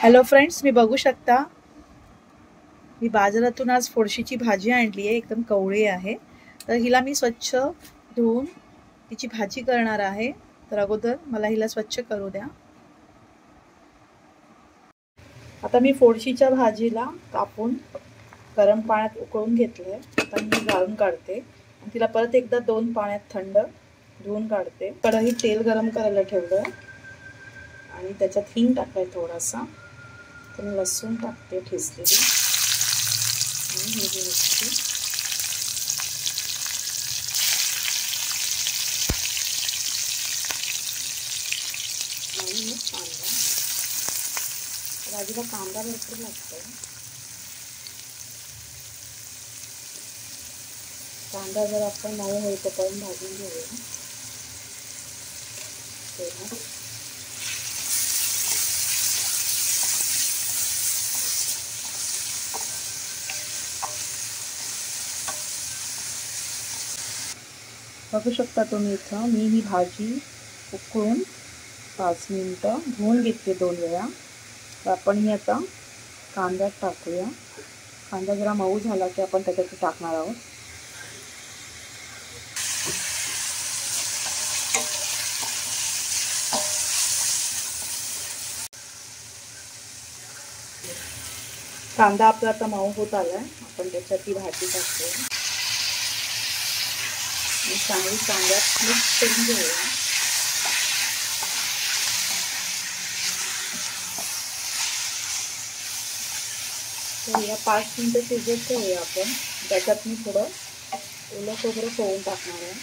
Hello friends, मी बघू शकता मी बाजारातून आज फोडशीची भाजी आणली आहे. एकदम कवळी आहे. तर हिला मी स्वच्छ धुवून तिची भाजी करणार आहे. तर अगोदर मला हिला स्वच्छ करू द्या. आता मी फोडशीच्या भाजीला कापून गरम पाण्यात उकळून घेतले. आता मी गाळून काढते आणि तिला परत एकदा 2 पाण्यात थंड धुवून काढते. कढईत तेल गरम करायला ठेवलं आणि त्याच्यात हिंग टाकाय थोडासा. तर मी लसूण टाकते ठेचलेली आणि हिरवी मिरची आणि मग कांदा. भाजीला कांदा भरपूर लागतो. कांदा जर आपण मऊ होईपर्यंत भाजून घेऊया. बघू शकता तुम्ही इथं मी ही भाजी उकळून 5 मिनिटं धुवून घेतली 2 वेळा. तर आपण ही आता कांद्यात टाकूया. कांदा जरा मऊ झाला की आपण त्याच्यात टाकणार आहोत. कांदा आपला आता मऊ होत आलाय. आपण त्याच्यात ही भाजी टाकूया आणि चांगली कांद्यात मिक्स करून घेऊया. तर या 5 मिनिटं शिजत ठेवूया आपण. त्याच्यात मी थोडं ओलं खोबरं सोडून टाकणार आहे.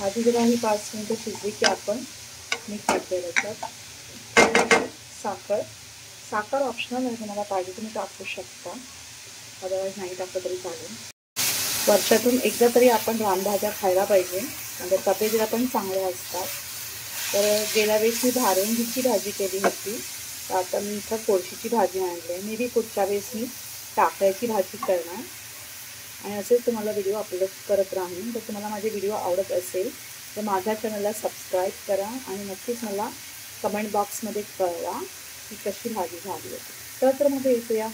भाजी जरा ही 5 मिनिटं शिजली की आपण मीठ टाकते. त्याच्यात साखर ऑप्शनल आहे. तुम्हाला पाहिजे तुम्ही टाकू शकता, अदरवाईज नाही टाकलं तरी चालेल. वर्षातून एकदा तरी आपण रानभाज्या खायला पाहिजे, म्हणजे तब्येतीला पण चांगल्या असतात. तर गेल्या वेळेस मी भारुंगीची भाजी केली होती. तर आता मी इथं फोडशीची भाजी आणली आहे. मी पुढच्या वेळेस मी टाकळ्याची भाजी करणार आणि असेच तुम्हाला व्हिडिओ अपलोड करत राहीन. जर तुम्हाला माझे व्हिडिओ आवडत असेल तर माझ्या चॅनलला सबस्क्राईब करा आणि नक्कीच मला कमेंट बॉक्समध्ये कळवा की कशी भाजी झाली होती. तर मग भेटूया.